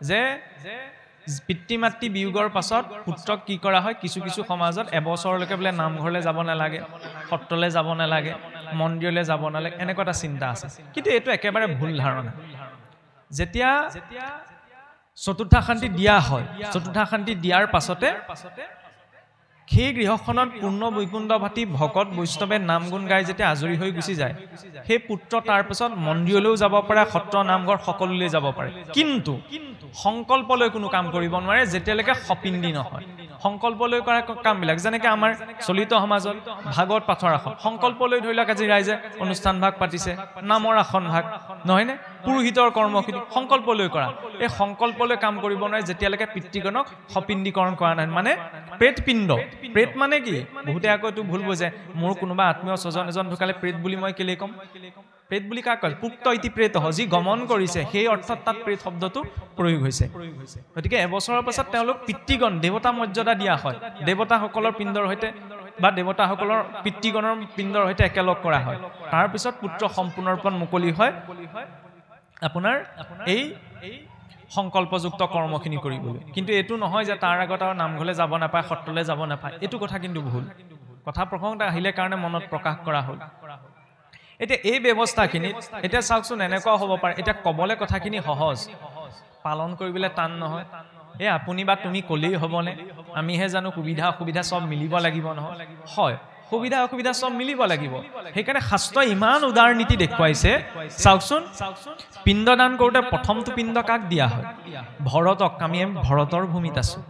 যে পিতৃ মাতৃ বিয়োগৰ পাছত পুত্ৰক কি কৰা হয় কিছু কিছু সমাজত এবছৰলৈকে বোলে নামঘৰলৈ যাব নালাগে সত্ৰলৈ যাব নালাগে মন্দিৰলৈ যাব নালাগে এনেকুৱা এটা চিন্তা আছে কিন্তু এইটো একেবাৰে ভুল ধাৰণা যেতিয়া চতুৰ্থা শান্তি দিয়া হয় চতুৰ্থা শান্তি দিয়াৰ পাছতে সেই গৃহখনত পূৰ্ণ বৈকুণ্ঠ ভাতি ভকত বৈষ্ণৱে নাম গুণ গাই যেতিয়া আজৰি হৈ গুচি যায় সেই পুত্ৰ তাৰ পিছত মন্দিৰলৈও যাব পাৰে সত্ৰ নামঘৰ সকলোলৈ যাব পাৰে কিন্তু সংকল্প লৈ কোনো কাম কৰিব নোৱাৰে যেতিয়ালৈকে সপিণ্ডি নহয় সংকল্প লৈ কৰা কামবিলাক যেনেকৈ আমাৰ চলিত সমাজত ভাগৱত পাঠৰ আসন সংকল্প লৈ ধৰি লওক আজি ৰাইজে অনুষ্ঠান ভাগ পাতিছে নামৰ আসন ভাগ নহয়নে পুৰোহিতৰ কৰ্মখিনি সংকল্প লৈ কৰা এই সংকল্প লৈ কাম কৰিব নোৱাৰে যেতিয়ালৈকে পিতৃগণক সপিণ্ডীকৰণ কৰা নাই মানে প্ৰেতপিণ্ড প্ৰেত মানে কি বহুতে আকৌ এইটো ভুল বুজে মোৰ কোনোবা আত্মীয় স্বজন এজন ঢুকালে প্ৰেত বুলি মই কেলে ক'ম প্ৰেত বুলি কাক কয় পুক্ত ইতি প্ৰেত যি গমন কৰিছে সেই অৰ্থত তাত প্ৰেত শব্দটো প্ৰয়োগ হৈছে গতিকে এবছৰৰ পাছত তেওঁলোক পিতৃগণ দেৱতা মৰ্যাদা দিয়া হয় দেৱতাসকলৰ পিণ্ডৰ সৈতে বা দেৱতাসকলৰ পিতৃগণৰ পিণ্ডৰ সৈতে একেলগ কৰা হয় তাৰ পিছত পুত্ৰ সম্পূৰ্ণৰূপে মুকলি হয় আপোনাৰ এই সংকল্পযুক্ত কৰ্মখিনি কৰিবলৈ কিন্তু এইটো নহয় যে তাৰ আগত আৰু নামঘৰলৈ যাব নাপায় সত্ৰলৈ যাব নাপায় এইটো কথা কিন্তু ভুল কথা প্ৰসংগত আহিলে কাৰণে মনত প্ৰকাশ কৰা হ'ল এতিয়া এই ব্যৱস্থাখিনিত এতিয়া চাওকচোন এনেকুৱা হ'ব পাৰে এতিয়া ক'বলৈ কথাখিনি সহজ পালন কৰিবলৈ টান নহয় এই আপুনি বা তুমি ক'লেই হ'বনে আমিহে জানো সুবিধা অসুবিধা চব মিলিব লাগিব নহয় হয় সুবিধা অসুবিধা চব মিলিব লাগিব সেইকাৰণে শাস্ত্ৰই ইমান উদাৰ নীতি দেখুৱাইছে চাওকচোন পিণ্ডদান কৰোঁতে প্ৰথমটো পিণ্ড কাক দিয়া হয় ভৰতক আমি ভৰতৰ ভূমিত আছোঁ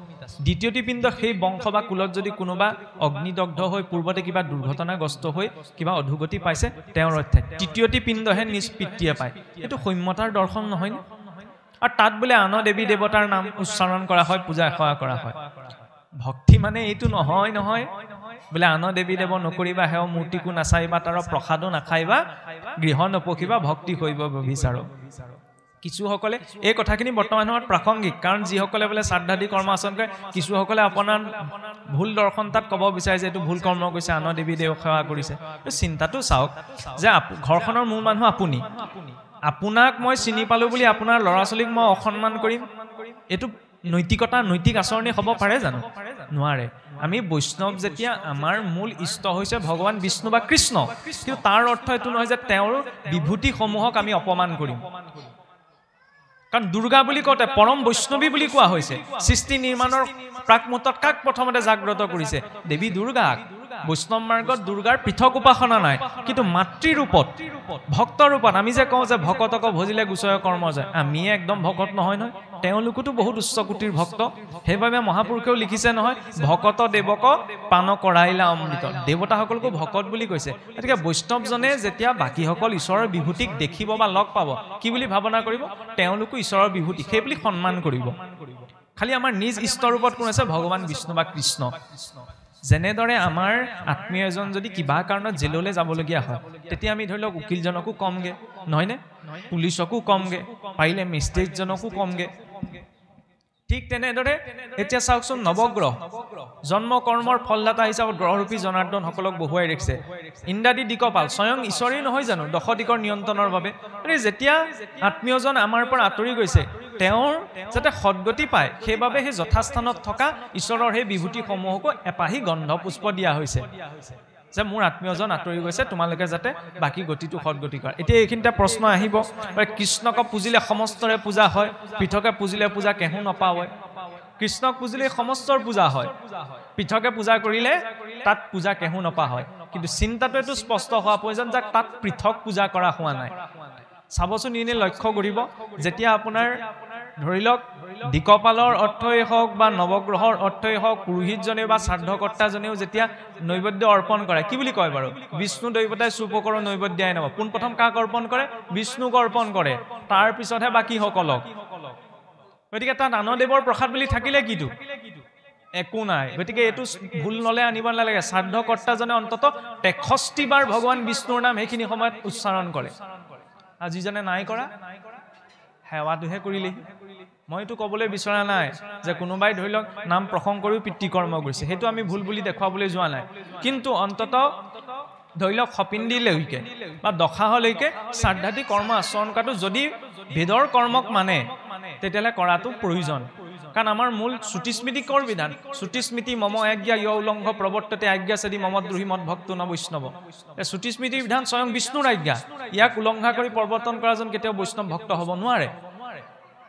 দ্বিতীয়টি পিণ্ড সেই বংশ বা কুলত যদি কোনোবা অগ্নিদগ্ধ হৈ পূৰ্বতে কিবা দুৰ্ঘটনাগ্ৰস্ত হৈ কিবা অধুগতি পাইছে তেওঁৰ অধ্যায় তৃতীয়টি পিণ্ডহে নিজ পিতৃয়ে পায় এইটো সৌম্যতাৰ দৰ্শন নহয়নে আৰু তাত বোলে আন দেৱী দেৱতাৰ নাম উচ্চাৰণ কৰা হয় পূজা সেৱা কৰা হয় ভক্তি মানে এইটো নহয় নহয় বোলে আন দেৱী দেৱ নকৰিবা সেৱা মূৰ্তিকো নাচাইবা তাৰ প্ৰসাদো নাখাইবা গৃহ নপখিবা ভক্তি কৰিব বিচাৰো কিছুসকলে এই কথাখিনি বৰ্তমান সময়ত প্ৰাসংগিক কাৰণ যিসকলে বোলে শ্ৰাদ্ধাদি কৰ্ম আচৰণ কৰে কিছুসকলে আপোনাৰ ভুল দৰ্শন তাত ক'ব বিচাৰে যে এইটো ভুল কৰ্ম কৰিছে আন দেৱী দেৱ সেৱা কৰিছে চিন্তাটো চাওক যে ঘৰখনৰ মূল মানুহ আপুনি আপোনাক মই চিনি পালোঁ বুলি আপোনাৰ ল'ৰা ছোৱালীক মই অসন্মান কৰিম এইটো নৈতিকতা নৈতিক আচৰণে হ'ব পাৰে জানো নোৱাৰে আমি বৈষ্ণৱ যেতিয়া আমাৰ মূল ইষ্ট হৈছে ভগৱান বিষ্ণু বা কৃষ্ণ কিন্তু তাৰ অৰ্থ এইটো নহয় যে তেওঁৰ বিভূতিসমূহক আমি অপমান কৰিম কাৰণ দুৰ্গা বুলি কওঁতে পৰম বৈষ্ণৱী বুলি কোৱা হৈছে সৃষ্টি নিৰ্মাণৰ প্ৰাকমুহূৰ্তত কাক প্ৰথমতে জাগ্ৰত কৰিছে দেৱী দুৰ্গাক বৈষ্ণৱ মাৰ্গত দুৰ্গাৰ পৃথক উপাসনা নাই কিন্তু মাতৃৰূপত ভক্তৰ ৰূপত আমি যে কওঁ যে ভকতক ভজিলে গুচয় কৰ্ম যায় আমি একদম ভকত নহয় নহয় তেওঁলোকোতো বহুত উচ্চ কোটিৰ ভক্ত সেইবাবে মহাপুৰুষেও লিখিছে নহয় ভকত দেৱক পান কৰাইলা অমৃত দেৱতাসকলকো ভকত বুলি কৈছে গতিকে বৈষ্ণৱজনে যেতিয়া বাকীসকল ঈশ্বৰৰ বিভূতিক দেখিব বা লগ পাব কি বুলি ভাৱনা কৰিব তেওঁলোকো ঈশ্বৰৰ বিভূতি সেই বুলি সন্মান কৰিব খালি আমাৰ নিজ ইষ্টৰূপত কোন আছে ভগৱান বিষ্ণু বা কৃষ্ণ যেনেদৰে আমাৰ আত্মীয় এজন যদি কিবা কাৰণত জেললৈ যাবলগীয়া হয় তেতিয়া আমি ধৰি লওক উকিলজনকো কমগে নহয়নে পুলিচকো কমগে পাৰিলে মেজিষ্ট্ৰেটজনকো কমগে ঠিক তেনেদৰে এতিয়া চাওকচোন নৱগ্ৰহ জন্ম কৰ্মৰ ফলদাতা হিচাপত গ্ৰহৰূপী জনাৰ্দন সকলক বহুৱাই ৰাখিছে ইন্দ্ৰাদি দিকপাল স্বয়ং ঈশ্বৰেই নহয় জানো দশ দিকৰ নিয়ন্ত্ৰণৰ বাবে যেতিয়া আত্মীয়জন আমাৰ পৰা আঁতৰি গৈছে তেওঁৰ যাতে সদ্গতি পায় সেইবাবে সেই যথাস্থানত থকা ঈশ্বৰৰ সেই বিভূতিসমূহকো এপাহি গন্ধ পুষ্প দিয়া হৈছে যে মোৰ আত্মীয়জন আঁতৰি গৈছে তোমালোকে যাতে বাকী গতিটো সদ্গতি কৰা এতিয়া এইখিনিতে প্ৰশ্ন আহিব কৃষ্ণক পুজিলে সমস্তৰে পূজা হয় পৃথকে পুজিলে পূজা কেহু নপাৱয় কৃষ্ণক পুজিলে সমস্তৰ পূজা হয় পৃথকে পূজা কৰিলে তাত পূজা কেহু নপা হয় কিন্তু চিন্তাটো এইটো স্পষ্ট হোৱা প্ৰয়োজন যাক তাত পৃথক পূজা কৰা হোৱা নাই চাবচোন এনে লক্ষ্য কৰিব যেতিয়া আপোনাৰ ধৰি লওক দিকপালৰ অৰ্থই হওক বা নৱগ্ৰহৰ অৰ্থই হওক পুৰোহিতজনে বা শ্ৰাদ্ধকৰ্তাজনেও যেতিয়া নৈবেদ্য অৰ্পণ কৰে কি বুলি কয় বাৰু বিষ্ণু দৈৱতাই চুপকৰ নৈবেদ্যাই নব পোনপ্ৰথম কাক অৰ্পণ কৰে বিষ্ণুক অৰ্পণ কৰে তাৰ পিছতহে বাকীসকলক গতিকে তাত আনদেৱৰ প্ৰসাদ বুলি থাকিলে কিটো একো নাই গতিকে এইটো ভুল নলে আনিব নালাগে শ্ৰাদ্ধকৰ্তাজনে অন্তত 63 বাৰ ভগৱান বিষ্ণুৰ নাম সেইখিনি সময়ত উচ্চাৰণ কৰে আজিজনে নাই কৰা সেৱাটোহে কৰিলে মইতো ক'বলৈ বিচৰা নাই যে কোনোবাই ধৰি লওক নাম প্ৰসংগ কৰিও পিতৃকৰ্ম কৰিছে সেইটো আমি ভুল বুলি দেখুৱাবলৈ যোৱা নাই কিন্তু অন্তত ধৰি লওক সপিণ্ডিলৈকে বা দশাহলৈকে শ্ৰাদ্ধাদি কৰ্ম আচৰণ কৰাটো যদি বেদৰ কৰ্মক মানে তেতিয়াহ'লে কৰাটো প্ৰয়োজন কাৰণ আমাৰ মূল শ্ৰুতি স্মৃতি কৰ বিধান শ্ৰুতি স্মৃতি মম আজ্ঞা য় উলংঘ প্ৰৱৰ্ততে আজ্ঞা চেদি মম দ্ৰোহী মত ভক্ত ন বৈষ্ণৱ এই শ্ৰুতি স্মৃতিৰ বিধান স্বয়ং বিষ্ণুৰ আজ্ঞা ইয়াক উলংঘা কৰি প্ৰৱৰ্তন কৰাজন কেতিয়াও বৈষ্ণৱ ভক্ত হ'ব নোৱাৰে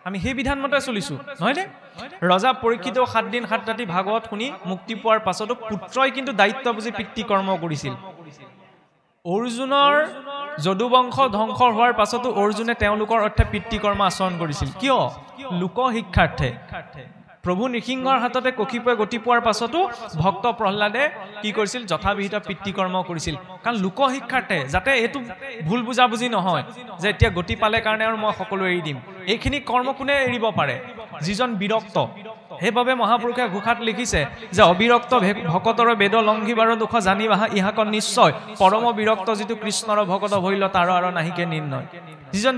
আমি সেই বিধান মতে চলিছো নহয়নে ৰজা পৰীক্ষিতেও 7 দিন 7 ৰাতি ভাগৱত শুনি মুক্তি পোৱাৰ পাছতো পুত্ৰই কিন্তু দায়িত্ব বুজি পিতৃ কৰ্ম কৰিছিল অৰ্জুনৰ যদুবংশ ধ্বংস হোৱাৰ পাছতো অৰ্জুনে তেওঁলোকৰ অৰ্থে পিতৃ কৰ্ম আচৰণ কৰিছিল কিয় লোক শিক্ষাৰ্থে প্ৰভু নৃসিংহৰ হাততে কক্ষিপয়ে গতি পোৱাৰ পাছতো ভক্ত প্ৰহ্লাদে কি কৰিছিল যথাবিহিত পিতৃ কৰ্ম কৰিছিল কাৰণ লোক শিক্ষাৰ্থে যাতে এইটো ভুল বুজাবুজি নহয় যে এতিয়া গতি পালে কাৰণে আৰু মই সকলো এৰি দিম এইখিনি কৰ্ম কোনে এৰিব পাৰে যিজন বিৰক্ত সেইবাবে মহাপুৰুষে ঘোষাত লিখিছে যে অবিৰক্ত ভকতৰ বেদ লংঘিবাৰ দুখ জানিবা ইহাক নিশ্চয় পৰম বিৰক্ত যিটো কৃষ্ণৰ ভকত ভৈল তাৰ আৰু নাহিকে নিৰ্ণয় যিজন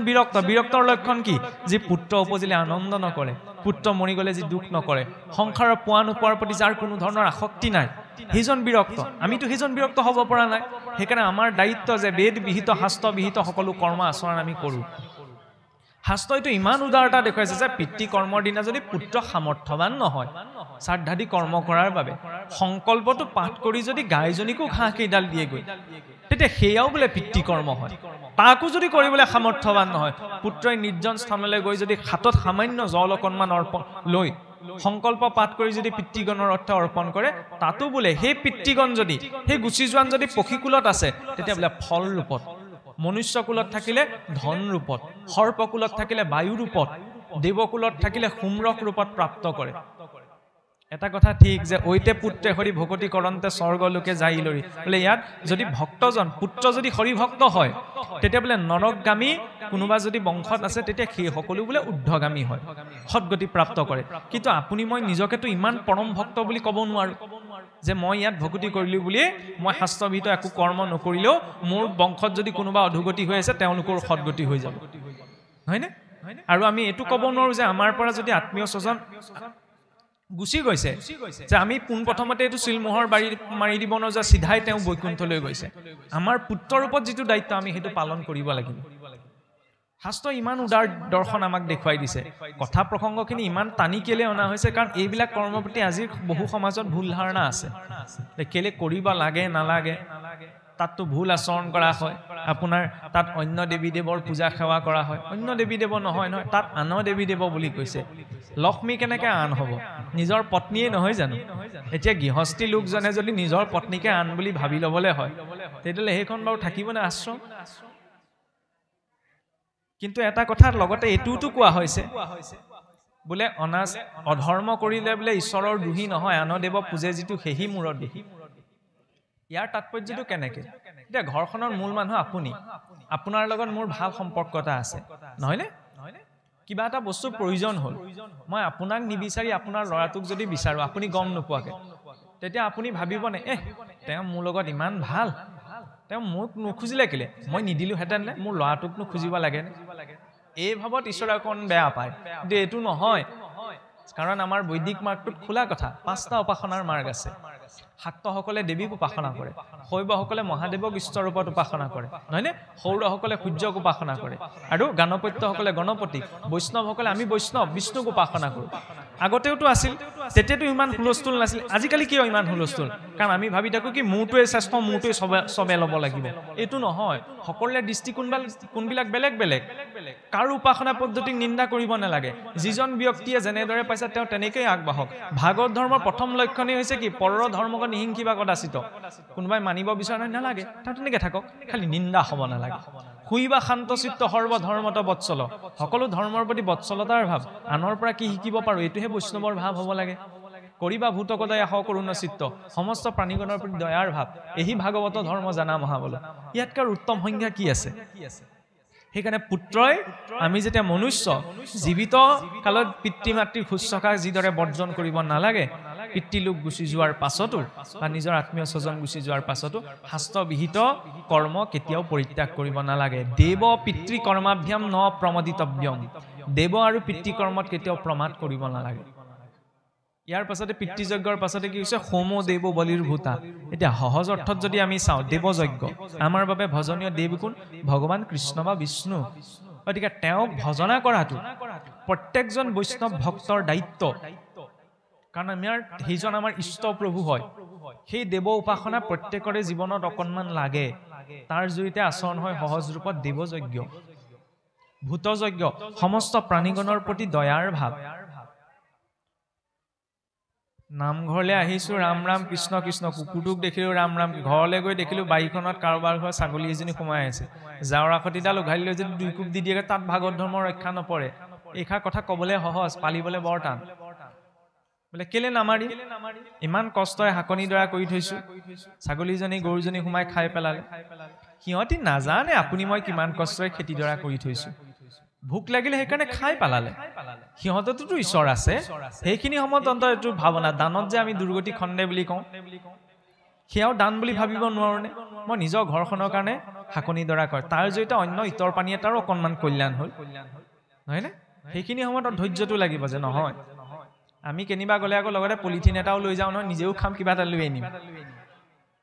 বিৰক্তৰ লক্ষণ কি যি পুত্ৰ উপজিলে আনন্দ নকৰে পুত্ৰ মৰি গলে যি দুখ নকৰে সংসাৰৰ পোৱা নোপোৱাৰ প্ৰতি যাৰ কোনো ধৰণৰ আসক্তি নাই সেইজন বিৰক্ত আমিতো সেইজন বিৰক্ত হ'ব পৰা নাই সেইকাৰণে আমাৰ দায়িত্ব যে বেদ বিহিত শাস্ত্ৰ বিহিত সকলো কৰ্ম আচৰণ আমি কৰোঁ শাস্ত্ৰইটো ইমান উদাৰতা দেখুৱাইছে যে পিতৃ কৰ্মৰ দিনা যদি পুত্ৰ সামৰ্থ্যৱান নহয় শ্ৰাদ্ধাদি কৰ্ম কৰাৰ বাবে সংকল্পটো পাঠ কৰি যদি গাইজনীকো ঘাঁহ কেইডাল দিয়েগৈ তেতিয়া সেয়াও বোলে পিতৃ কৰ্ম হয় তাকো যদি কৰিবলৈ সামৰ্থ্যৱান নহয় পুত্ৰই নিৰ্জন স্থানলৈ গৈ যদি হাতত সামান্য জল অকণমান অৰ্পণ লৈ সংকল্প পাঠ কৰি যদি পিতৃগণৰ অৰ্থে অৰ্পণ কৰে তাতো বোলে সেই পিতৃগণ যদি সেই গুচি যোৱান যদি পক্ষীকুলত আছে তেতিয়া বোলে ফল ৰূপত মনুষ্যকুলত থাকিলে ধন ৰূপত সৰ্পকুলত থাকিলে বায়ু ৰূপত দেৱকুলত থাকিলে সুম্ৰক ৰূপত প্ৰাপ্ত কৰে এটা কথা ঠিক যে ঐতে পুত্ৰে হৰি ভকতি কৰন্তে স্বৰ্গলোকে যাই লৰি বোলে ইয়াত যদি ভক্তজন পুত্ৰ যদি হৰি ভক্ত হয় তেতিয়া বোলে নৰকগামী কোনোবা যদি বংশত আছে তেতিয়া সেই সকলো বোলে ঊৰ্ধ্বগামী হয় সৎগতি প্ৰাপ্ত কৰে কিন্তু আপুনি মই নিজকেতো ইমান পৰম ভক্ত বুলি ক'ব নোৱাৰো যে মই ইয়াত ভকতি কৰিলো বুলিয়ে মই শাস্ত্ৰবিহিত একো কৰ্ম নকৰিলেও মোৰ বংশত যদি কোনোবা অধোগতি হৈ আছে তেওঁলোকৰ সৎগতি হৈ যাব হয়নে আৰু আমি এইটো ক'ব নোৱাৰো যে আমাৰ পৰা যদি আত্মীয় স্বজন গুচি গৈছে যে আমি পোনপ্ৰথমতে এইটো চিলমোহৰ বাৰী মাৰি দিব নোৱাৰো যে সিধাই তেওঁ বৈকুণ্ঠলৈ গৈছে আমাৰ পুত্ৰৰ ওপৰত যিটো দায়িত্ব আমি সেইটো পালন কৰিব লাগিব শাস্ত্ৰ ইমান উদাৰ দৰ্শন আমাক দেখুৱাই দিছে কথা প্ৰসংগখিনি ইমান টানি কেলে অনা হৈছে কাৰণ এইবিলাক কৰ্মৰ প্ৰতি আজিৰ বহু সমাজত ভুল ধাৰণা আছে কেলে কৰিব লাগে নালাগে তাততো ভুল আচৰণ কৰা হয় আপোনাৰ তাত অন্য দেৱী দেৱৰ পূজা সেৱা কৰা হয় অন্য দেৱী দেৱ নহয় তাত আন দেৱী দেৱ বুলি কৈছে লক্ষ্মী কেনেকৈ আন হ'ব নিজৰ পত্নীয়ে নহয় জানো এতিয়া গৃহস্থী লোকজনে যদি নিজৰ পত্নীকে আন বুলি ভাবি ল'বলৈ হয় তেতিয়াহ'লে সেইখন বাৰু থাকিবনে আশ্ৰম কিন্তু এটা কথাৰ লগতে এইটোতো কোৱা হৈছে বোলে অধৰ্ম কৰিলে বোলে ঈশ্বৰৰ দ্ৰোহী নহয় আন দেৱ পূজে যিটো সেহি মূৰত দেখি ইয়াৰ তাৎপৰ্যটো কেনেকে এতিয়া ঘৰখনৰ মূল মানুহ আপুনি আপোনাৰ লগত মোৰ ভাল সম্পৰ্ক এটা আছে নহয়নে কিবা এটা বস্তু প্ৰয়োজন হ'ল মই আপোনাক নিবিচাৰি আপোনাৰ ল'ৰাটোক যদি বিচাৰো আপুনি গম নোপোৱাকে তেতিয়া আপুনি ভাবিবনে তেওঁ মোৰ লগত ইমান ভাল তেওঁ মোক নুখুজিলে কেলে মই নিদিলো হেতেন নে মোৰ ল'ৰাটোক নুখুজিব লাগে এই ভাৱত ঈশ্বৰে অকণ বেয়া পায় কিন্তু এইটো নহয় কাৰণ আমাৰ বৈদিক মাৰ্গটোত খোলা কথা 5টা উপাসনাৰ মাৰ্গ আছে শাক্তসকলে দেৱীক উপাসনা কৰে শৈৱসকলে মহাদেৱক ঈশ্বৰ ৰূপত উপাসনা কৰে নহয়নে সৌৰসকলে সূৰ্যক উপাসনা কৰে আৰু গণপত্যসকলে গণপতিক বৈষ্ণৱসকলে আমি বৈষ্ণৱ বিষ্ণুক উপাসনা কৰোঁ আগতেওতো আছিল তেতিয়াতো ইমান হুলস্থুল নাছিল আজিকালি কিয় ইমান হুলস্থুল কাৰণ আমি ভাবি থাকোঁ কি মোৰটোৱে শ্ৰেষ্ঠ মোৰটোৱে চবে ল'ব লাগিব এইটো নহয় সকলোৰে দৃষ্টিকোণবিলাক বেলেগ বেলেগ কাৰো উপাসনা পদ্ধতিক নিন্দা কৰিব নালাগে যিজন ব্যক্তিয়ে যেনেদৰে পাইছে তেওঁ তেনেকৈ আগবাঢ়ক ভাগৱত ধৰ্মৰ প্ৰথম লক্ষণেই হৈছে কি পৰৰ ধৰ্মক নিহিংসিবা কদাচিত কোনোবাই মানিব বিচৰা নালাগে তেওঁ তেনেকৈ থাকক খালি নিন্দা হ'ব নালাগে শুইবা শান্তচিত্ত সৰ্বধৰ্মত বৎসল সকলো ধৰ্মৰ প্ৰতি বৎসলতাৰ ভাৱ আনৰ পৰা কি শিকিব পাৰো এইটোহে বৈষ্ণৱৰ ভাৱ হ'ব লাগে কৰিবা ভূতকদয়া সকৰুণ চিত্ত সমস্ত প্ৰাণীগণৰ প্ৰতি দয়াৰ ভাৱ এহি ভাগৱত ধৰ্ম জানা মহাবল ইয়াতকৈ উত্তম সংজ্ঞা কি আছে সেইকাৰণে পুত্ৰই আমি যেতিয়া মনুষ্য জীৱিত কালত পিতৃ মাতৃৰ শুশ্ৰূষা যিদৰে বৰ্জন কৰিব নালাগে পিতৃলোক গুচি যোৱাৰ পাছতো বা নিজৰ আত্মীয় স্বজন গুচি যোৱাৰ পাছতো শাস্ত্ৰবিহিত কৰ্ম কেতিয়াও পৰিত্যাগ কৰিব নালাগে দেৱ পিতৃ কৰ্মাভ্যাম ন প্ৰমদিতব্যম দেৱ আৰু পিতৃ কৰ্মত কেতিয়াও প্ৰমাদ কৰিব নালাগে ইয়াৰ পাছতে পিতৃযজ্ঞৰ পাছতে কি হৈছে হোম দেৱ বলিৰ ভূতা এতিয়া সহজ অৰ্থত যদি আমি চাওঁ দেৱযজ্ঞ আমাৰ বাবে ভজনীয় দেৱ কোন ভগৱান কৃষ্ণ বা বিষ্ণু গতিকে তেওঁক ভজনা কৰাটো প্ৰত্যেকজন বৈষ্ণৱ ভক্তৰ দায়িত্ব কাৰণ সেইজন আমাৰ ইষ্ট প্ৰভু হয় সেই দেৱ উপাসনা প্ৰত্যেকৰে জীৱনত অকণমান লাগে তাৰ জৰিয়তে আচৰণ হয় সহজ ৰূপত দেৱযজ্ঞ ভূতযজ্ঞ সমস্ত প্ৰাণীগণৰ প্ৰতি দয়াৰ ভাৱ নামঘৰলৈ আহিছো ৰাম ৰাম কৃষ্ণ কৃষ্ণ কুকুৰটোক দেখিলো ৰাম ৰাম ঘৰলৈ গৈ দেখিলো বাৰীখনত কাৰোবাৰ ঘৰ ছাগলী এজনী সোমাই আছে জাৱৰা খটিডাল উঘালি লৈ যদি 2 কোপ দি দিয়ে তাত ভাগৱত ধৰ্মৰ ৰক্ষা নপৰে এইষাৰ কথা ক'বলৈ সহজ পালিবলৈ বৰ টান বোলে কেলে নামাৰি ইমান কষ্টৰে হাকনি দৰা কৰি থৈছো ছাগলীজনী গৰুজনী সোমাই খাই পেলালে সিহঁতি নাজানে আপুনি মই কিমান কষ্টৰে খেতি দৰা কৰি থৈছো ভোক লাগিলে সেইকাৰণে খাই পেলালে সিহঁততো ঈশ্বৰ আছে সেইখিনি সময়ত অন্তত এইটো ভাৱনা দানত যে আমি দুৰ্গতি খণ্ডে বুলি কওঁ সেয়াও দান বুলি ভাবিব নোৱাৰোনে মই নিজৰ ঘৰখনৰ কাৰণে হাকনি দৰা কৰে তাৰ জৰিয়তে অন্য ইতৰ পানী এটাৰো অকণমান কল্যাণ হ'ল নহয়নে সেইখিনি সময়ত ধৈৰ্যটো লাগিব যে নহয় আমি কেনিবা গ'লে আকৌ লগতে পলিথিন এটাও লৈ যাওঁ নহয় নিজেও খাম কিবা এটা লৈ আনিম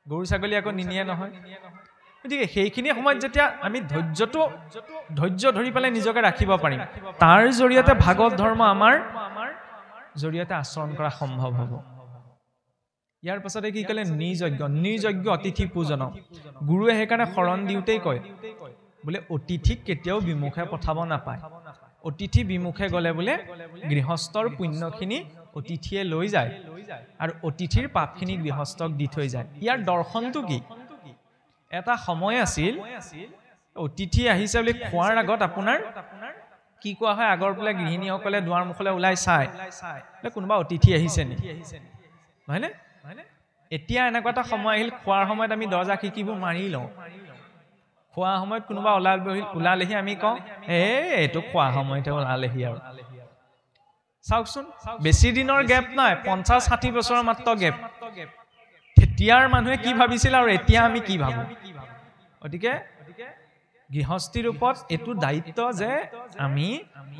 গৰু ছাগলী আকৌ নিনিয়ে নহয় গতিকে সেইখিনি সময়ত যেতিয়া আমি ধৈৰ্য ধৰি পেলাই নিজকে ৰাখিব পাৰিম তাৰ জৰিয়তে ভাগৱত ধৰ্ম আমাৰ জৰিয়তে আচৰণ কৰা সম্ভৱ হ'ব ইয়াৰ পাছতে কি ক'লে নিৰ্যজ্ঞ অতিথি পূজন গুৰুৱে সেইকাৰণে শৰণ দিওঁতেই কয় বোলে অতিথিক কেতিয়াও বিমুখে পঠাব নাপায় অতিথি বিমুখে গ'লে বোলে গৃহস্থৰ পুণ্যখিনি অতিথিয়ে লৈ যায় আৰু অতিথিৰ পাপখিনি গৃহস্থক দি থৈ যায় ইয়াৰ দৰ্শনটো কি এটা সময় আছিল অতিথি আহিছে বুলি খোৱাৰ আগত আপোনাৰ কি কোৱা হয় আগৰ বোলে গৃহিণীসকলে দুৱাৰ মুখলৈ ওলাই চাই কোনোবা অতিথি আহিছে নি নহয়নে এতিয়া এনেকুৱা এটা সময় আহিল খোৱাৰ সময়ত আমি দৰ্জা খিৰিকিবোৰ মাৰি লওঁ খোৱা সময়ত কোনোবা ওলালেহি আমি কওঁ এইটো খোৱা সময়তে ওলালেহি আৰু চাওকচোন বেছি দিনৰ গেপ নাই 50-60 বছৰৰ মাত্ৰ গেপ তেতিয়াৰ মানুহে কি ভাবিছিল আৰু এতিয়া আমি কি ভাবো গতিকে গৃহস্থী ৰূপত এইটো দায়িত্ব যে আমি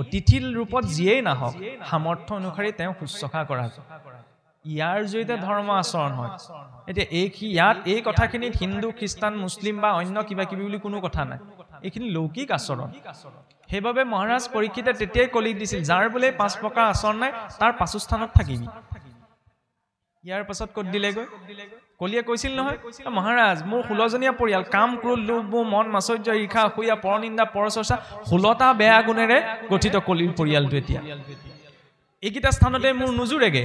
অতিথিৰ ৰূপত যিয়েই নাহক সামৰ্থ্য অনুসৰি তেওঁ শুশ্ৰূষা কৰা ইয়াৰ জৰিয়তে ধৰ্ম আচৰণ হয় এতিয়া ইয়াত এই কথাখিনিত হিন্দু খ্ৰীষ্টান মুছলিম বা অন্য কিবা কিবি বুলি কোনো কথা নাই এইখিনি লৌকিক আচৰণ সেইবাবে মহাৰাজ পৰীক্ষিতে তেতিয়াই কলি দিছিল যাৰ বোলে 5 প্ৰকাৰ আচৰণ নাই তাৰ পাছস্থানত থাকিবি ইয়াৰ পাছত ক'ত দিলেগৈ কলিয়ে কৈছিল নহয় মহাৰাজ মোৰ 16জনীয়া পৰিয়াল কাম ক্ৰোধ লোভ মোহ মন মাচৰ্য ঈৰ্ষা অসূয়া পৰনিন্দা পৰচৰ্চা 16টা বেয়া গুণেৰে গঠিত কলিৰ পৰিয়ালটো এতিয়া এইকেইটা স্থানতে মোৰ নুজুৰেগে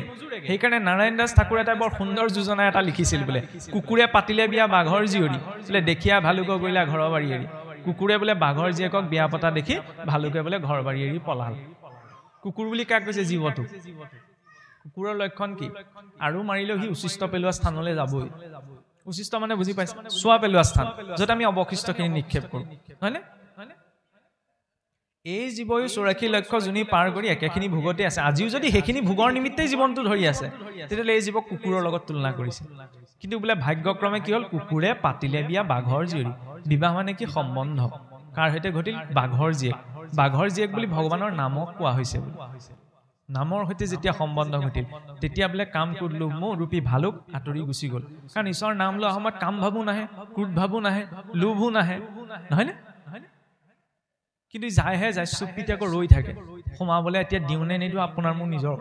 সেইকাৰণে নাৰায়ণ দাস ঠাকুৰ এটা বৰ সুন্দৰ যোজনা এটা লিখিছিল বোলে কুকুৰে পাতিলে বিয়া বাঘৰ জীয়ৰী বোলে দেখিয়া ভালুক গইলা ঘৰ বাৰী এৰি কুকুৰে বোলে বাঘৰ জীয়েকক বিয়া পতা দেখি ভালুকে বোলে ঘৰ বাৰী এৰি পলাল কুকুৰ বুলি কাক কৈছে জীৱটো কুকুৰৰ লক্ষণ কি আৰু মাৰিলেও সি উচিষ্ট পেলোৱা স্থানলৈ যাবই উচিষ্ট মানে বুজি পাইছে চোৱা পেলোৱা স্থান য'ত আমি অৱশিষ্টখিনি নিক্ষেপ কৰোঁ হয়নে এই জীৱয়ো 84 লক্ষ জুনি পাৰ কৰি একেখিনি ভোগতে আছে আজিও যদি সেইখিনি ভোগৰ নিমিত্তেই জীৱনটো ধৰি আছে তেতিয়াহ'লে এই জীৱক কুকুৰৰ লগত তুলনা কৰিছে কিন্তু বোলে ভাগ্যক্ৰমে কি হ'ল কুকুৰে পাতিলে বিয়া বাঘৰ জীয়ৰী বিবাহ মানে কি সম্বন্ধ কাৰ সৈতে ঘটিল বাঘৰ জীয়েক বুলি ভগৱানৰ নামক কোৱা হৈছে নামৰ সৈতে যেতিয়া সম্বন্ধ ঘটিল তেতিয়া বোলে কাম ক্ৰোধ লোভ মোহ ৰূপী ভালুক আঁতৰি গুচি গ'ল কাৰণ ঈশ্বৰৰ নাম লোৱা সময়ত কাম ভাবো নাহে ক্ৰোধ ভাবো নাহে লোভো নাহে নহয়নে কিন্তু যায়হে যায় চুপিতে আকৌ ৰৈ থাকে সোমাবলৈ এতিয়া দিওঁনে নিদিওঁ আপোনাৰ মোৰ নিজৰ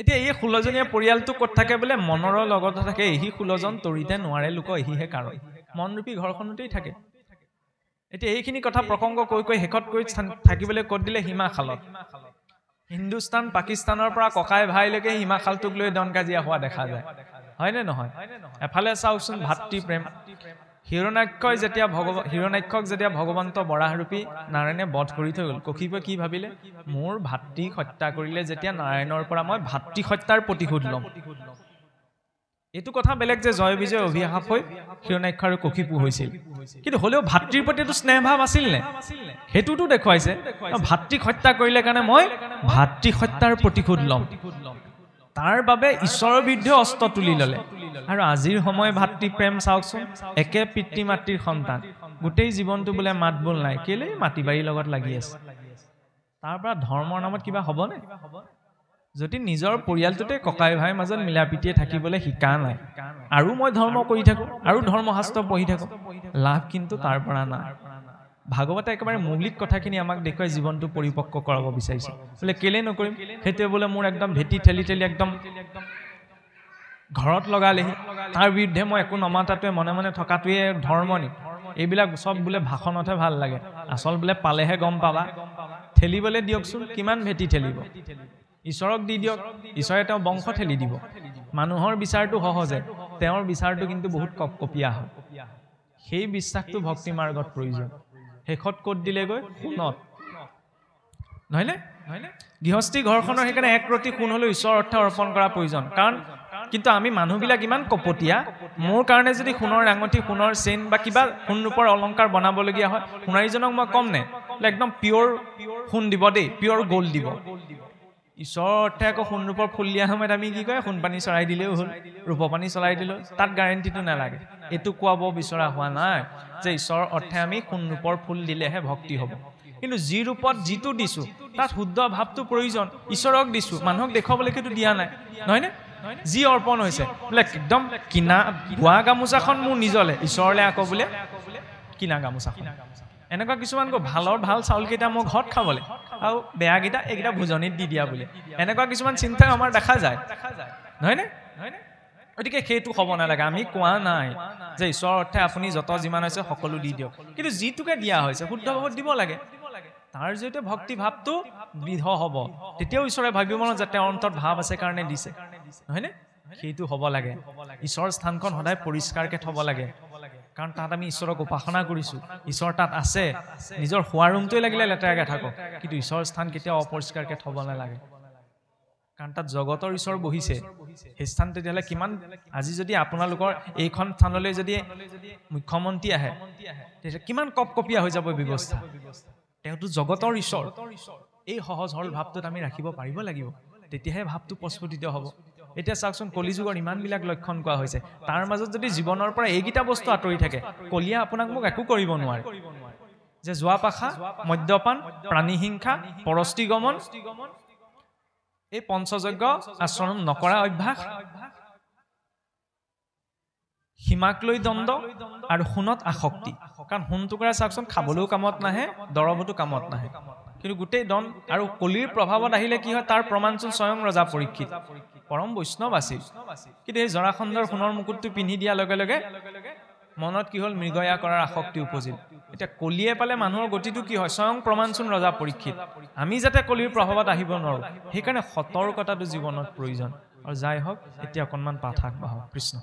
এতিয়া এই 16জনীয়া পৰিয়ালটো ক'ত থাকে বোলে মনৰ লগত থাকে এই 16জন তৰিতে নোৱাৰে লোক এহিহে কাৰণ মনৰূপী ঘৰখনতেই থাকে এতিয়া এইখিনি কথা প্ৰসংগ কৈ শেষত কৈ থাকিবলৈ ক'ত দিলে হিমাখালত হিন্দুস্তান পাকিস্তানৰ পৰা ককাই ভাইলৈকে হিমাখালটোক লৈ দন কাজিয়া হোৱা দেখা যায় হয়নে নহয় এফালে চাওকচোন ভাতৃ প্ৰেম হিৰণ্যাক্ষক যেতিয়া ভগৱন্ত বৰাহৰূপী নাৰায়ণে বধ কৰি থৈ গ'ল কৌশিকে কি ভাবিলে মোৰ ভাতৃক হত্যা কৰিলে যেতিয়া নাৰায়ণৰ পৰা মই ভাতৃ হত্যাৰ প্ৰতিশোধ ল'ম এইটো কথা বেলেগ যে জয় বিজয় অভিশাপ হৈ হিৰণ্যাক্ষ আৰু কৌশিকো হৈছিল কিন্তু হ'লেও ভাতৃৰ প্ৰতি এইটো স্নেহ ভাৱ আছিল নে সেইটোতো দেখুৱাইছে ভাতৃক হত্যা কৰিলে কাৰণে মই ভাতৃ হত্যাৰ প্ৰতিশোধ ল'ম তাৰ বাবে ঈশ্বৰৰ বিৰুদ্ধে অস্ত্ৰ তুলি ল'লে আৰু আজিৰ সময় ভাতৃ প্ৰেম চাওকচোন একে পিতৃ মাতৃৰ সন্তান গোটেই জীৱনটো বোলে মাত বোল নাই কেলে মাটি বাৰীৰ লগত লাগি আছে তাৰ পৰা ধৰ্মৰ নামত কিবা হ'বনে যদি নিজৰ পৰিয়ালটোতে ককাই ভাইৰ মাজত মিলাপিতিয়ে থাকিবলৈ শিকা নাই আৰু মই ধৰ্ম কৰি থাকো আৰু ধৰ্মশাস্ত্ৰ পঢ়ি থাকো লাভ কিন্তু তাৰ পৰা নাই ভাগৱতে একেবাৰে মৌলিক কথাখিনি আমাক দেখুৱাই জীৱনটো পৰিপক্ক কৰাব বিচাৰিছে বোলে কেলে নকৰিম সেইটোৱে বোলে মোৰ একদম ভেটি ঠেলি একদম ঘৰত লগালেহি তাৰ বিৰুদ্ধে মই একো নমাতাটোৱে মনে মনে থকাটোৱে ধৰ্ম নি এইবিলাক সব বোলে ভাষণতহে ভাল লাগে আচল বোলে পালেহে গম পাবা ঠেলিবলৈ দিয়কচোন কিমান ভেটি ঠেলিব ঈশ্বৰক দি দিয়ক ঈশ্বৰে তেওঁ বংশ ঠেলি দিব মানুহৰ বিচাৰটো সহজে তেওঁৰ বিচাৰটো কিন্তু বহুত কপকপীয়া হয় সেই বিশ্বাসটো ভক্তি মাৰ্গত প্ৰয়োজন শেষত ক'ত দিলেগৈ সোণত নহয়নে গৃহস্থী ঘৰখনৰ সেইকাৰণে এক ৰতি সোণ হ'লেও ঈশ্বৰ অৰ্থে অৰ্পণ কৰা প্ৰয়োজন কাৰণ কিন্তু আমি মানুহবিলাক ইমান কপটীয়া মোৰ কাৰণে যদি সোণৰ আঙঠি সোণৰ চেইন বা কিবা সোণ ৰূপৰ অলংকাৰ বনাবলগীয়া হয় সোণাৰীজনক মই কম নে একদম পিয়ৰ সোণ দিব দেই পিয়ৰ গ'ল্ড দিব ঈশ্বৰৰ অৰ্থে আকৌ সোণ ৰূপৰ ফুল দিয়া সময়ত আমি কি কয় সোণ পানী চৰাই দিলেও হ'ল ৰূপ পানী চলাই দিলেও তাত গাৰেণ্টিটো নালাগে এইটো কোৱাব বিচৰা হোৱা নাই যে ঈশ্বৰৰ অৰ্থে আমি সোণ ৰূপৰ ফুল দিলেহে ভক্তি হ'ব কিন্তু যি ৰূপত যিটো দিছোঁ তাত শুদ্ধ ভাৱটো প্ৰয়োজন ঈশ্বৰক দিছোঁ মানুহক দেখুৱাবলৈকেতো দিয়া নাই নহয়নে যি অৰ্পণ হৈছে বোলে একদম কিনা ভুৱা গামোচাখন মোৰ নিজলে ঈশ্বৰলৈ আকৌ বোলে কিনা গামোচা এনেকুৱা কিছুমান ভালৰ ভাল চাউলকেইটা মোৰ ঘৰত খাবলৈ আৰু বেয়াকেইটা এইকেইটা ভোজনীত দি দিয়া বোলে এনেকুৱা কিছুমান চিন্তা আমাৰ দেখা যায় নহয়নে গতিকে সেইটো হ'ব নালাগে আমি কোৱা নাই যে ঈশ্বৰৰ অৰ্থে আপুনি যত যিমান হৈছে সকলো দি দিয়ক কিন্তু যিটোকে দিয়া হৈছে শুদ্ধ ভাৱত দিব লাগে তাৰ জৰিয়তে ভক্তি ভাৱটো দৃঢ় হ'ব তেতিয়াও ঈশ্বৰে ভাবিব যে তেওঁৰ অন্তৰত ভাৱ আছে কাৰণে দিছে নহয়নে সেইটো হ'ব লাগে ঈশ্বৰৰ স্থানখন সদায় পৰিষ্কাৰকৈ থ'ব লাগে কাৰণ তাত আমি ঈশ্বৰক উপাসনা কৰিছোঁ ঈশ্বৰ তাত আছে নিজৰ শোৱা ৰুমটোৱে লাগিলে লেতেৰাকৈ থাকক কিন্তু ঈশ্বৰৰ স্থান কেতিয়াও অপৰিষ্কাৰকৈ থ'ব নালাগে কাৰণ তাত জগতৰ ঈশ্বৰ বহিছে সেই স্থান তেতিয়াহ'লে কিমান আজি যদি আপোনালোকৰ এইখন স্থানলৈ যদি মুখ্যমন্ত্ৰী আহে তেতিয়া কিমান কপকপীয়া হৈ যাব ব্যৱস্থা তেওঁতো জগতৰ ঈশ্বৰ এই সহজ সৰল ভাৱটোত আমি ৰাখিব পাৰিব লাগিব তেতিয়াহে ভাৱটো প্ৰস্ফুটিত হ'ব এতিয়া চাওকচোন কলিযুগৰ ইমানবিলাক লক্ষণ কোৱা হৈছে তাৰ মাজত যদি জীৱনৰ পৰা এইকেইটা বস্তু আঁতৰি থাকে কলিয়া আপোনাক মোক একো কৰিব নোৱাৰে যে যোৱা পাখা মদ্যপান প্ৰাণীহিংসা পৰস্তিগমন এই পঞ্চযজ্ঞ আচৰণ নকৰা অভ্যাস সীমাক লৈ দ্বন্দ্ব আৰু সোণত আসক্তি কাৰণ সোণ টুকুৰা চাওকচোন খাবলৈও কামত নাহে দৰৱতো কামত নাহে কিন্তু গোটেই দন আৰু কলিৰ প্ৰভাৱত আহিলে কি হয় তাৰ প্ৰমাণচোন স্বয়ং ৰজা পৰীক্ষিত পৰম বৈষ্ণৱ আছিল কিন্তু এই জৰাসন্ধৰ সোণৰ মুকুটটো পিন্ধি দিয়াৰ লগে লগে মনত কি হ'ল মৃগয়া কৰাৰ আসক্তি উপজিল এতিয়া কলিয়ে পালে মানুহৰ গতিটো কি হয় স্বয়ং প্ৰমাণচোন ৰজা পৰীক্ষিত আমি যাতে কলিৰ প্ৰভাৱত আহিব নোৱাৰোঁ সেইকাৰণে সতৰ্কতাটো জীৱনত প্ৰয়োজন আৰু যাই হওক এতিয়া অকণমান পাঠ আগবঢ়াওক কৃষ্ণ